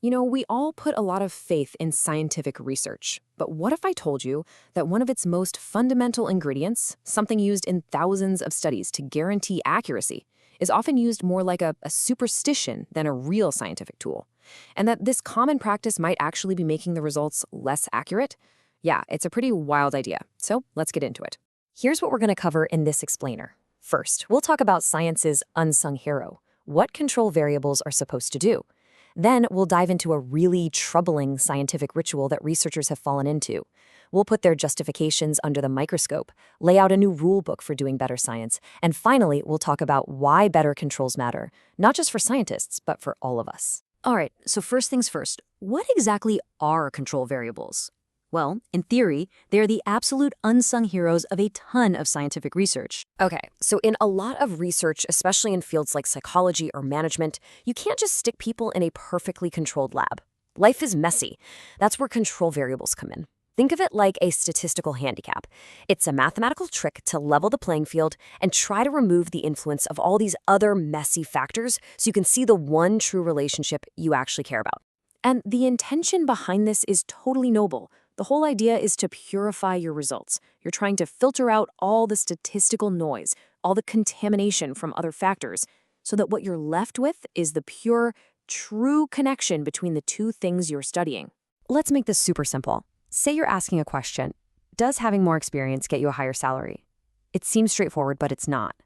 We all put a lot of faith in scientific research. But what if I told you that one of its most fundamental ingredients, something used in thousands of studies to guarantee accuracy, is often used more like a superstition than a real scientific tool? And that this common practice might actually be making the results less accurate? Yeah, it's a pretty wild idea. So let's get into it. Here's what we're going to cover in this explainer. First, we'll talk about science's unsung hero, what control variables are supposed to do. Then we'll dive into a really troubling scientific ritual that researchers have fallen into. We'll put their justifications under the microscope, lay out a new rule book for doing better science, and finally, we'll talk about why better controls matter, not just for scientists, but for all of us. All right, so first things first, what exactly are control variables? Well, in theory, they're the absolute unsung heroes of a ton of scientific research. Okay, so in a lot of research, especially in fields like psychology or management, you can't just stick people in a perfectly controlled lab. Life is messy. That's where control variables come in. Think of it like a statistical handicap. It's a mathematical trick to level the playing field and try to remove the influence of all these other messy factors so you can see the one true relationship you actually care about. And the intention behind this is totally noble. The whole idea is to purify your results. You're trying to filter out all the statistical noise, all the contamination from other factors, so that what you're left with is the pure, true connection between the two things you're studying. Let's make this super simple. Say you're asking a question, does having more experience get you a higher salary? It seems straightforward, but it's not.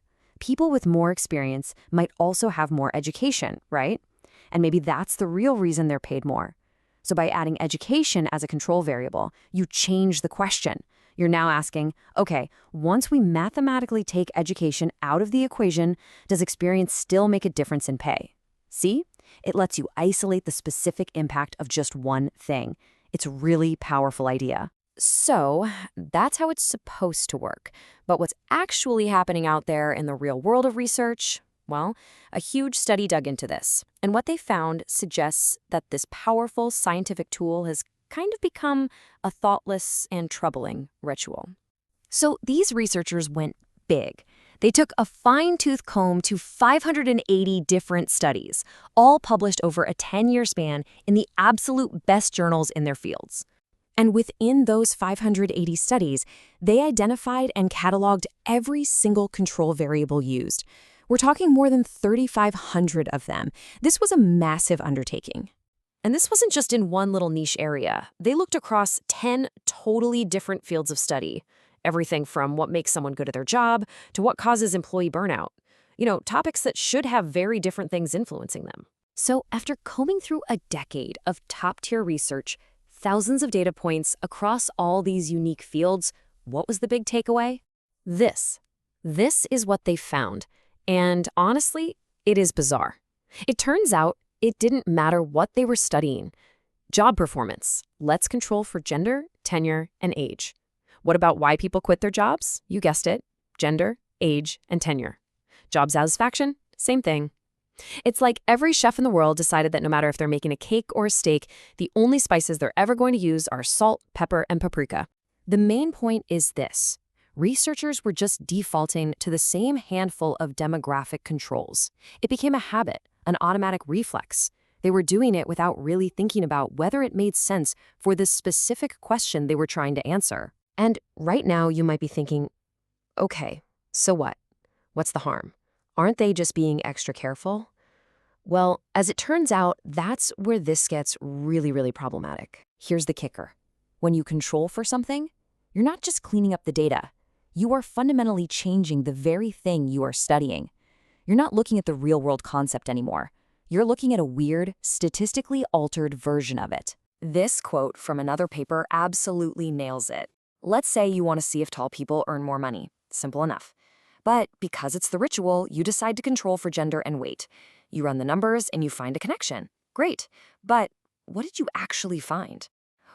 People with more experience might also have more education, right? And maybe that's the real reason they're paid more. So by adding education as a control variable, you change the question. You're now asking, okay, once we mathematically take education out of the equation, does experience still make a difference in pay? See? It lets you isolate the specific impact of just one thing. It's a really powerful idea. So that's how it's supposed to work. But what's actually happening out there in the real world of research? Well, a huge study dug into this, and what they found suggests that this powerful scientific tool has kind of become a thoughtless and troubling ritual. So these researchers went big. They took a fine-tooth comb to 580 different studies, all published over a 10-year span in the absolute best journals in their fields. And within those 580 studies, they identified and cataloged every single control variable used. We're talking more than 3,500 of them. This was a massive undertaking. And this wasn't just in one little niche area. They looked across 10 totally different fields of study. Everything from what makes someone good at their job to what causes employee burnout. Topics that should have very different things influencing them. So after combing through a decade of top-tier research, thousands of data points across all these unique fields, what was the big takeaway? This. This is what they found. And honestly, it is bizarre. It turns out it didn't matter what they were studying. Job performance. Let's control for gender, tenure, and age. What about why people quit their jobs? You guessed it. Gender, age, and tenure. Job satisfaction? Same thing. It's like every chef in the world decided that no matter if they're making a cake or a steak, the only spices they're ever going to use are salt, pepper, and paprika. The main point is this. Researchers were just defaulting to the same handful of demographic controls. It became a habit, an automatic reflex. They were doing it without really thinking about whether it made sense for the specific question they were trying to answer. And right now you might be thinking, okay, so what? What's the harm? Aren't they just being extra careful? Well, as it turns out, that's where this gets really, really problematic. Here's the kicker. When you control for something, you're not just cleaning up the data. You are fundamentally changing the very thing you are studying. You're not looking at the real-world concept anymore. You're looking at a weird, statistically altered version of it. This quote from another paper absolutely nails it. Let's say you want to see if tall people earn more money. Simple enough. But because it's the ritual, you decide to control for gender and weight. You run the numbers and you find a connection. Great. But what did you actually find?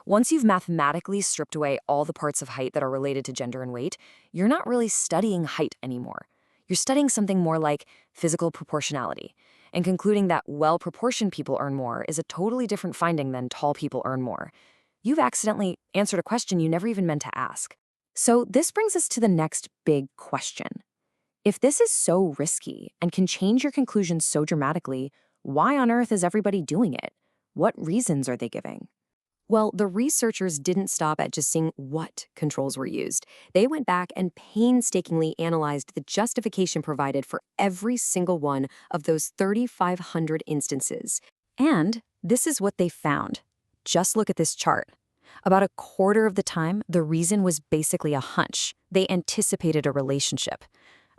Once you've mathematically stripped away all the parts of height that are related to gender and weight, you're not really studying height anymore. You're studying something more like physical proportionality, and concluding that well-proportioned people earn more is a totally different finding than tall people earn more. You've accidentally answered a question you never even meant to ask. So this brings us to the next big question. If this is so risky and can change your conclusions so dramatically, why on earth is everybody doing it? What reasons are they giving? Well, the researchers didn't stop at just seeing what controls were used. They went back and painstakingly analyzed the justification provided for every single one of those 3,500 instances. And this is what they found. Just look at this chart. About a quarter of the time, the reason was basically a hunch. They anticipated a relationship.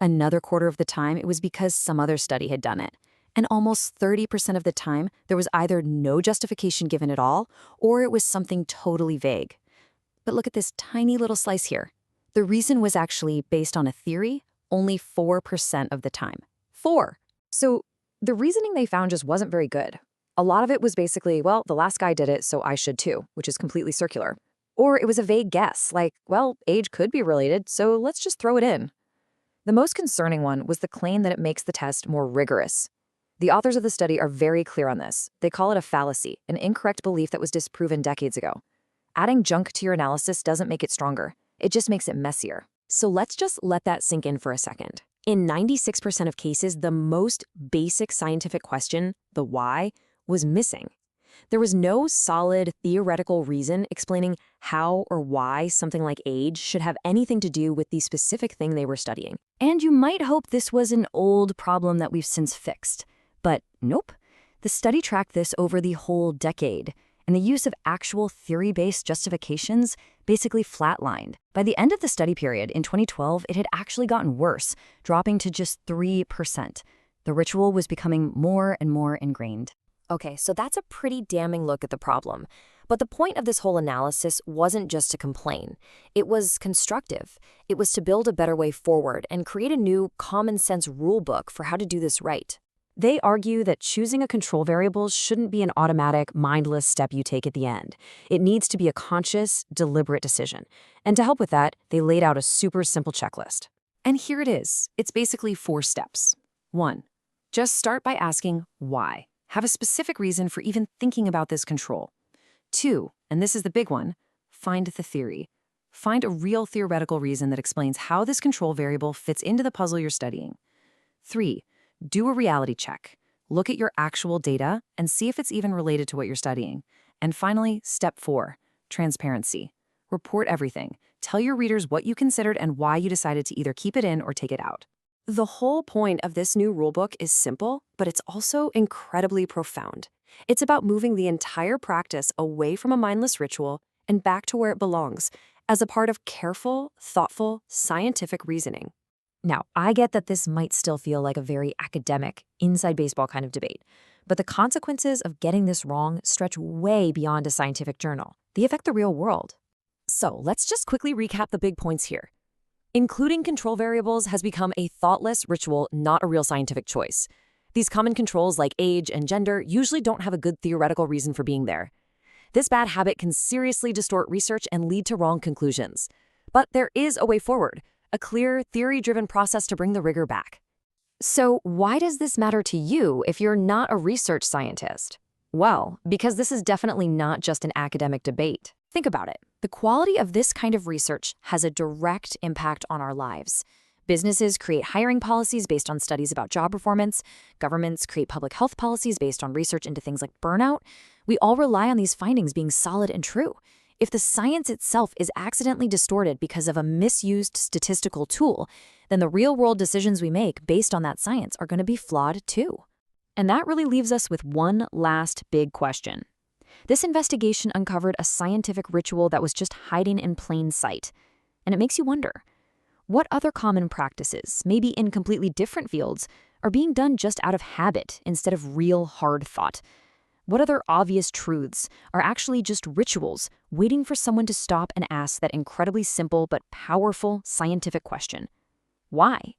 Another quarter of the time, it was because some other study had done it. And almost 30% of the time, there was either no justification given at all, or it was something totally vague. But look at this tiny little slice here. The reason was actually based on a theory only 4% of the time. 4! So the reasoning they found just wasn't very good. A lot of it was basically, well, the last guy did it, so I should too, which is completely circular. Or it was a vague guess, like, well, age could be related, so let's just throw it in. The most concerning one was the claim that it makes the test more rigorous. The authors of the study are very clear on this. They call it a fallacy, an incorrect belief that was disproven decades ago. Adding junk to your analysis doesn't make it stronger. It just makes it messier. So let's just let that sink in for a second. In 96% of cases, the most basic scientific question, the why, was missing. There was no solid theoretical reason explaining how or why something like age should have anything to do with the specific thing they were studying. And you might hope this was an old problem that we've since fixed. But nope. The study tracked this over the whole decade, and the use of actual theory-based justifications basically flatlined. By the end of the study period, in 2012, it had actually gotten worse, dropping to just 3%. The ritual was becoming more and more ingrained. Okay, so that's a pretty damning look at the problem. But the point of this whole analysis wasn't just to complain. It was constructive. It was to build a better way forward and create a new common-sense rule book for how to do this right. They argue that choosing a control variable shouldn't be an automatic, mindless step you take at the end. It needs to be a conscious, deliberate decision. And to help with that, they laid out a super simple checklist. And here it is. It's basically 4 steps. 1. Just start by asking why. Have a specific reason for even thinking about this control. 2, and this is the big one, find the theory. Find a real theoretical reason that explains how this control variable fits into the puzzle you're studying. 3, do a reality check. Look at your actual data and see if it's even related to what you're studying. And finally, step 4, transparency. Report everything. Tell your readers what you considered and why you decided to either keep it in or take it out. The whole point of this new rulebook is simple, but it's also incredibly profound. It's about moving the entire practice away from a mindless ritual and back to where it belongs, as a part of careful, thoughtful, scientific reasoning. Now, I get that this might still feel like a very academic, inside baseball kind of debate, but the consequences of getting this wrong stretch way beyond a scientific journal. They affect the real world. So let's just quickly recap the big points here. Including control variables has become a thoughtless ritual, not a real scientific choice. These common controls like age and gender usually don't have a good theoretical reason for being there. This bad habit can seriously distort research and lead to wrong conclusions. But there is a way forward, a clear, theory-driven process to bring the rigor back. So why does this matter to you if you're not a research scientist? Well, because this is definitely not just an academic debate. Think about it. The quality of this kind of research has a direct impact on our lives. Businesses create hiring policies based on studies about job performance. Governments create public health policies based on research into things like burnout. We all rely on these findings being solid and true. If the science itself is accidentally distorted because of a misused statistical tool, then the real-world decisions we make based on that science are going to be flawed too. And that really leaves us with one last big question. This investigation uncovered a scientific ritual that was just hiding in plain sight. And it makes you wonder, what other common practices, maybe in completely different fields, are being done just out of habit instead of real hard thought? What other obvious truths are actually just rituals waiting for someone to stop and ask that incredibly simple but powerful scientific question? Why?